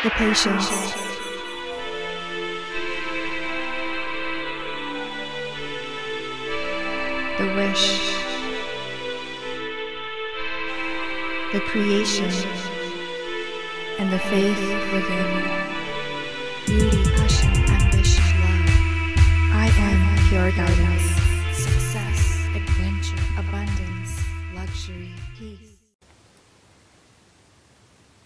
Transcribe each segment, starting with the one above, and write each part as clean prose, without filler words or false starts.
the patience, the wish, the creation, and the faith within. Beauty, passion, ambition, love. I am pure guidance. Success, adventure, abundance, luxury, peace.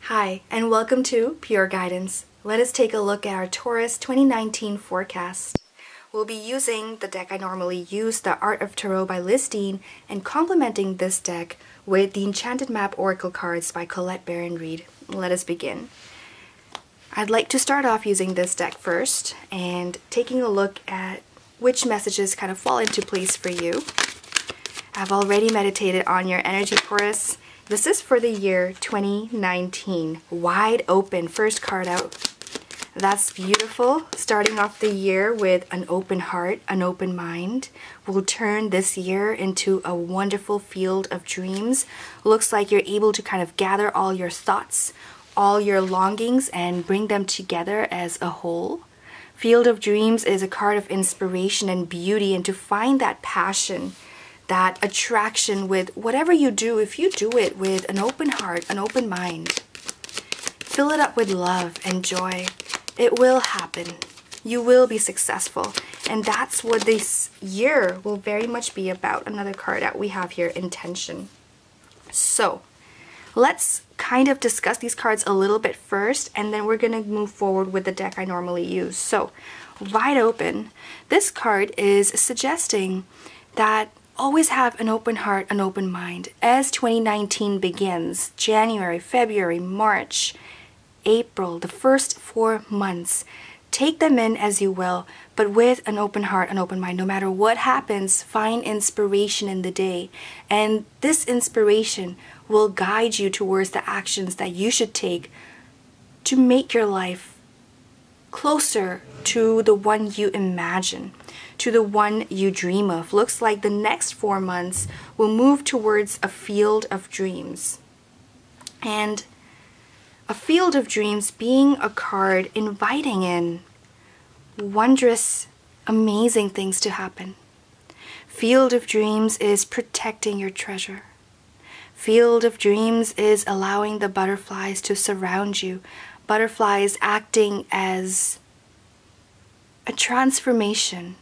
Hi, and welcome to Pure Guidance. Let us take a look at our Taurus 2019 forecast. We'll be using the deck I normally use, the Art of Tarot by Liz Dean, and complementing this deck with the Enchanted Map Oracle cards by Colette Baron Reid. Let us begin. I'd like to start off using this deck first and taking a look at which messages kind of fall into place for you. I've already meditated on your energy, Taurus. This is for the year 2019. Wide open, first card out. That's beautiful. Starting off the year with an open heart, an open mind. Will turn this year into a wonderful field of dreams. Looks like you're able to kind of gather all your thoughts, all your longings, and bring them together as a whole. Field of Dreams is a card of inspiration and beauty, and to find that passion, that attraction with whatever you do, if you do it with an open heart, an open mind, fill it up with love and joy, it will happen. You will be successful. And that's what this year will very much be about. Another card that we have here, intention. So let's kind of discuss these cards a little bit first, and then we're going to move forward with the deck I normally use. So, wide open. This card is suggesting that always have an open heart, an open mind. As 2019 begins, January, February, March, April, the first 4 months, take them in as you will, but with an open heart, an open mind. No matter what happens, find inspiration in the day. And this inspiration will guide you towards the actions that you should take to make your life closer to the one you imagine, to the one you dream of. Looks like the next 4 months will move towards a field of dreams. And a field of dreams being a card inviting in wondrous, amazing things to happen. Field of Dreams is protecting your treasure. Field of Dreams is allowing the butterflies to surround you. Butterflies acting as a transformation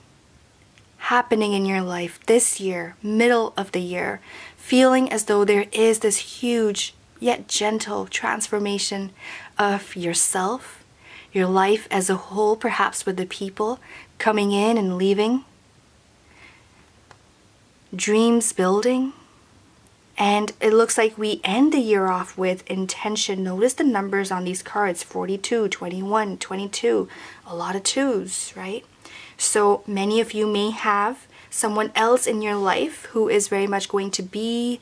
happening in your life this year, middle of the year, feeling as though there is this huge yet gentle transformation of yourself, your life as a whole, perhaps with the people coming in and leaving, dreams building. And it looks like we end the year off with intention. Notice the numbers on these cards, 42, 21, 22, a lot of twos, right? So many of you may have someone else in your life who is very much going to be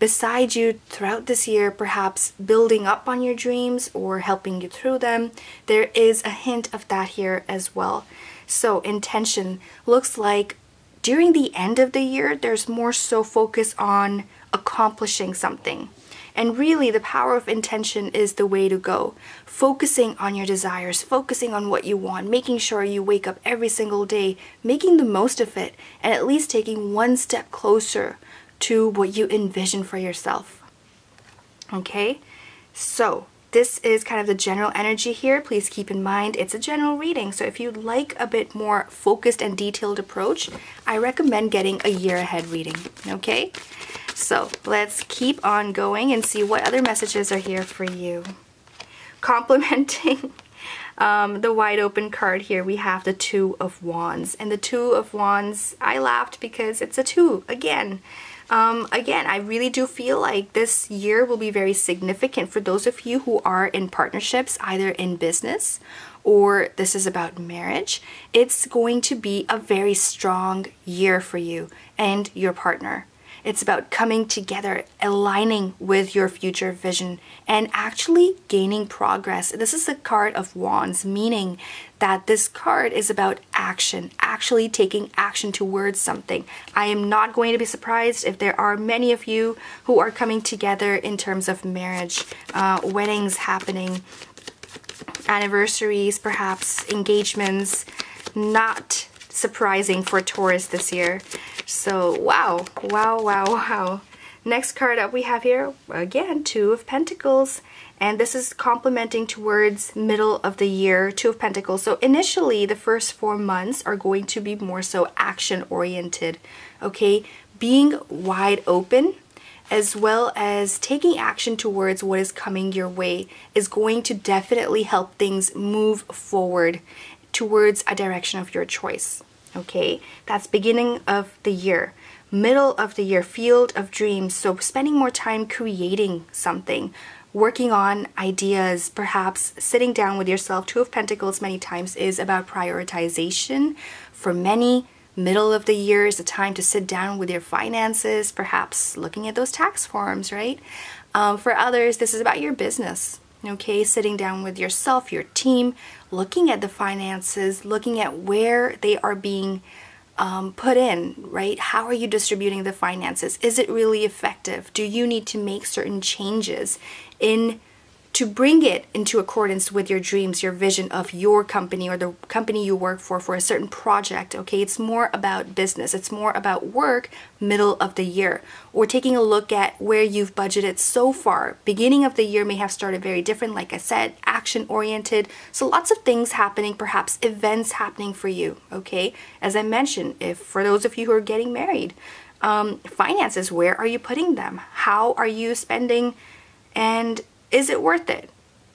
beside you throughout this year, perhaps building up on your dreams or helping you through them. There is a hint of that here as well. So intention looks like during the end of the year, there's more so focus on accomplishing something. And really the power of intention is the way to go. Focusing on your desires, focusing on what you want, making sure you wake up every single day, making the most of it, and at least taking one step closer to what you envision for yourself. Okay, so this is kind of the general energy here. Please keep in mind it's a general reading, so if you'd like a bit more focused and detailed approach, I recommend getting a year ahead reading. Okay, so let's keep on going and see what other messages are here for you. Complementing the wide open card here, we have the Two of Wands. And the Two of Wands, I laughed because it's a two again. Again, I really do feel like this year will be very significant for those of you who are in partnerships, either in business or this is about marriage. It's going to be a very strong year for you and your partner. It's about coming together, aligning with your future vision, and actually gaining progress. This is the card of Wands, meaning that this card is about action, actually taking action towards something. I am not going to be surprised if there are many of you who are coming together in terms of marriage, weddings happening, anniversaries, perhaps engagements. Not surprising for Taurus this year. So wow, wow, wow, wow. Next card up we have here, again, Two of Pentacles. And this is complementing towards middle of the year, Two of Pentacles. So initially, the first 4 months are going to be more so action-oriented, okay? Being wide open, as well as taking action towards what is coming your way, is going to definitely help things move forward towards a direction of your choice, okay? That's beginning of the year. Middle of the year, field of dreams. So spending more time creating something, working on ideas, perhaps sitting down with yourself. Two of Pentacles many times is about prioritization. For many, middle of the year is the time to sit down with your finances, perhaps looking at those tax forms, right? For others, this is about your business, okay? Sitting down with yourself, your team, looking at the finances, looking at where they are being put in, right? How are you distributing the finances? Is it really effective? Do you need to make certain changes to bring it into accordance with your dreams, your vision of your company or the company you work for a certain project, okay? It's more about business. It's more about work middle of the year. Or taking a look at where you've budgeted so far. Beginning of the year may have started very different, like I said, action-oriented. So lots of things happening, perhaps events happening for you, okay? As I mentioned, if for those of you who are getting married, finances, where are you putting them? How are you spending? And is it worth it?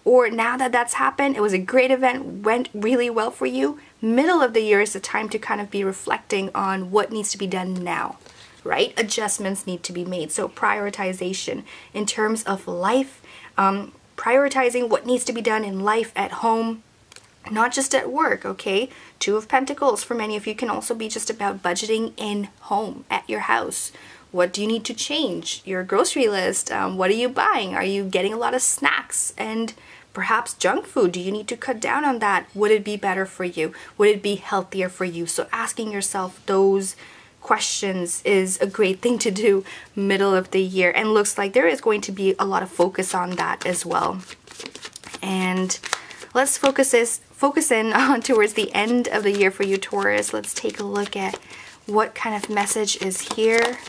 Or now that that's happened, it was a great event, went really well for you, middle of the year is the time to kind of be reflecting on what needs to be done now, right? Adjustments need to be made. So prioritization in terms of life, prioritizing what needs to be done in life at home, not just at work, okay? Two of Pentacles for many of you can also be just about budgeting in home, at your house. What do you need to change? Your grocery list, what are you buying? Are you getting a lot of snacks and perhaps junk food? Do you need to cut down on that? Would it be better for you? Would it be healthier for you? So asking yourself those questions is a great thing to do middle of the year, and looks like there is going to be a lot of focus on that as well. And let's focus in on towards the end of the year for you, Taurus. Let's take a look at what kind of message is here.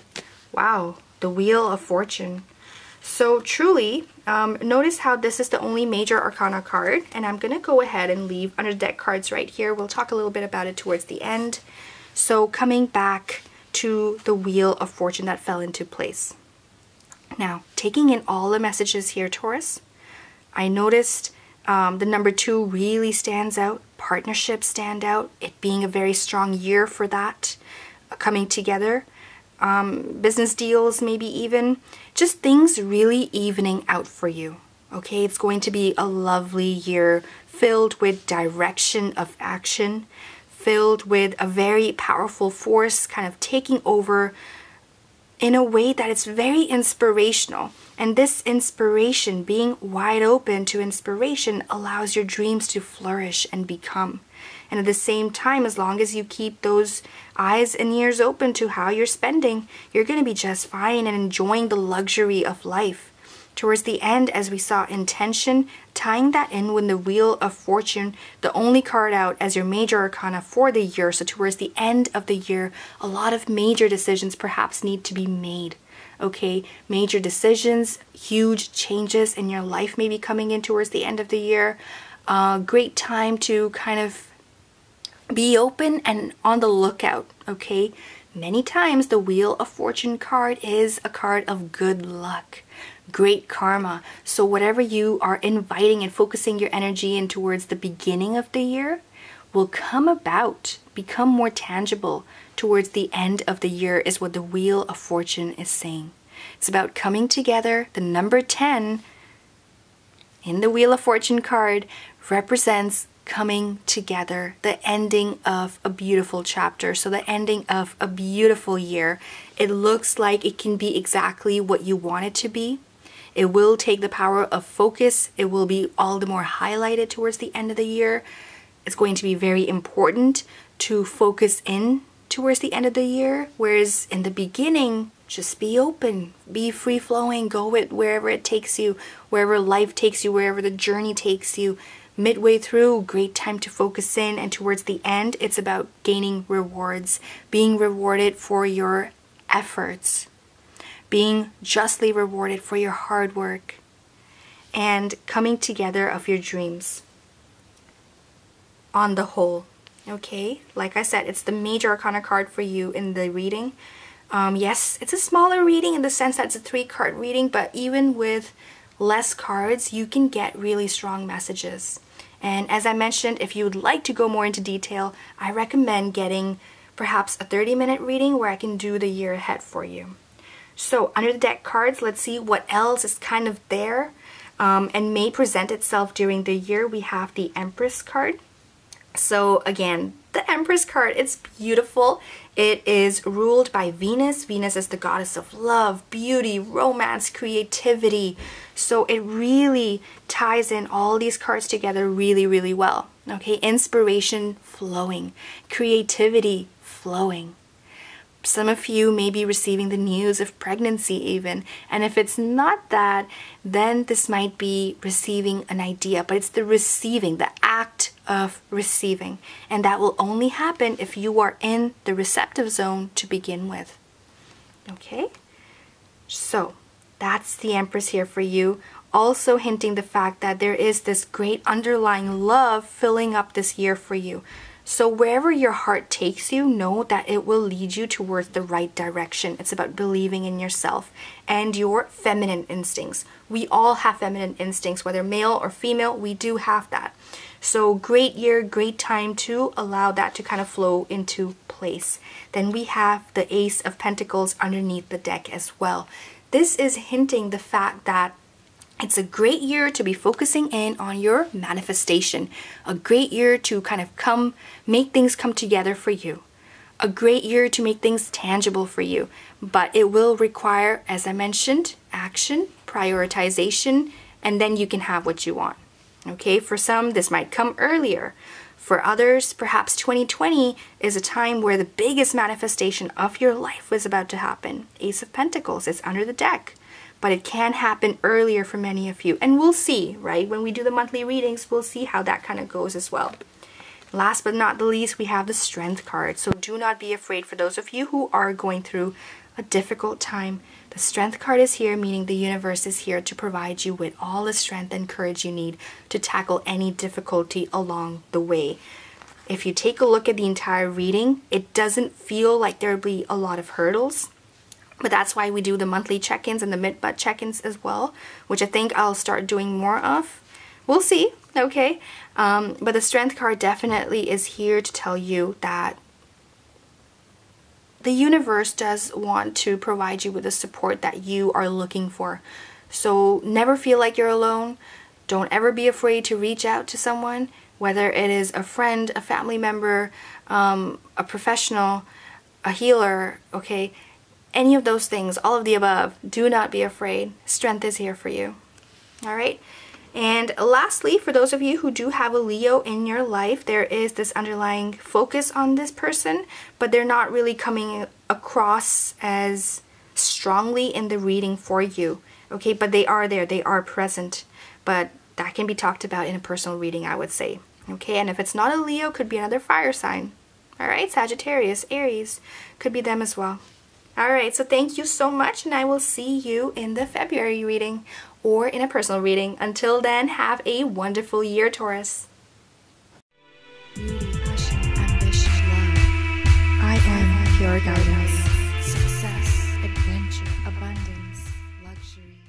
Wow, the Wheel of Fortune. So truly, notice how this is the only major arcana card, and I'm going to go ahead and leave under deck cards right here. We'll talk a little bit about it towards the end. So coming back to the Wheel of Fortune that fell into place. Now, taking in all the messages here, Taurus, I noticed the number 2 really stands out. Partnerships stand out. It being a very strong year for that, coming together. Business deals, maybe even just things really evening out for you. Okay, it's going to be a lovely year filled with direction of action, filled with a very powerful force kind of taking over in a way that it's very inspirational. And this inspiration, being wide open to inspiration, allows your dreams to flourish and become. And at the same time, as long as you keep those eyes and ears open to how you're spending, you're going to be just fine and enjoying the luxury of life. Towards the end, as we saw intention, tying that in with the Wheel of Fortune, the only card out as your major arcana for the year. So towards the end of the year, a lot of major decisions perhaps need to be made. Okay, major decisions, huge changes in your life may be coming in towards the end of the year. Great time to kind of be open and on the lookout, okay? Many times the Wheel of Fortune card is a card of good luck, great karma. So whatever you are inviting and focusing your energy in towards the beginning of the year will come about, become more tangible towards the end of the year, is what the Wheel of Fortune is saying. It's about coming together. The number 10 in the Wheel of Fortune card represents coming together, the ending of a beautiful chapter, so the ending of a beautiful year. It looks like it can be exactly what you want it to be. It will take the power of focus. It will be all the more highlighted towards the end of the year. It's going to be very important to focus in towards the end of the year, whereas in the beginning, just be open, be free-flowing, go with wherever it takes you, wherever life takes you, wherever the journey takes you. midway through, great time to focus in, and towards the end, it's about gaining rewards, being rewarded for your efforts, being justly rewarded for your hard work, and coming together of your dreams on the whole. Okay, like I said, it's the major arcana card for you in the reading. Yes, it's a smaller reading in the sense that it's a 3-card reading, but even with less cards, you can get really strong messages. And as I mentioned, if you would like to go more into detail, I recommend getting perhaps a 30-minute reading where I can do the year ahead for you. So under the deck cards, let's see what else is kind of there and may present itself during the year. We have the Empress card. So again, the Empress card, it's beautiful. It is ruled by Venus. Venus is the goddess of love, beauty, romance, creativity. So it really ties in all these cards together really, really well. Okay, inspiration flowing, creativity flowing. Some of you may be receiving the news of pregnancy even, and if it's not that, then this might be receiving an idea, but it's the receiving, the act of receiving, and that will only happen if you are in the receptive zone to begin with. Okay, so that's the Empress here for you, also hinting the fact that there is this great underlying love filling up this year for you. So wherever your heart takes you, know that it will lead you towards the right direction. It's about believing in yourself and your feminine instincts. We all have feminine instincts, whether male or female, we do have that. So great year, great time to allow that to kind of flow into place. Then we have the Ace of Pentacles underneath the deck as well. This is hinting the fact that it's a great year to be focusing in on your manifestation. A great year to kind of make things come together for you. A great year to make things tangible for you. But it will require, as I mentioned, action, prioritization, and then you can have what you want. Okay, for some, this might come earlier. For others, perhaps 2020 is a time where the biggest manifestation of your life is about to happen. Ace of Pentacles is under the deck. But it can happen earlier for many of you. And we'll see, right? When we do the monthly readings, we'll see how that kind of goes as well. Last but not the least, we have the Strength card. So do not be afraid for those of you who are going through a difficult time. The Strength card is here, meaning the universe is here to provide you with all the strength and courage you need to tackle any difficulty along the way. If you take a look at the entire reading, it doesn't feel like there'll be a lot of hurdles. But that's why we do the monthly check-ins and the mid-month check-ins as well, which I think I'll start doing more of. We'll see, okay? But the Strength card definitely is here to tell you that the universe does want to provide you with the support that you are looking for. So never feel like you're alone. Don't ever be afraid to reach out to someone, whether it is a friend, a family member, a professional, a healer, okay? Any of those things, all of the above, do not be afraid. Strength is here for you. All right? And lastly, for those of you who do have a Leo in your life, there is this underlying focus on this person, but they're not really coming across as strongly in the reading for you. Okay? But they are there. They are present. But that can be talked about in a personal reading, I would say. Okay? And if it's not a Leo, could be another fire sign. All right? Sagittarius, Aries, could be them as well. Alright, so thank you so much, and I will see you in the February reading or in a personal reading. Until then, have a wonderful year, Taurus. Beauty, passion, ambition, love. I am pure guidance. Success, adventure, abundance, luxury.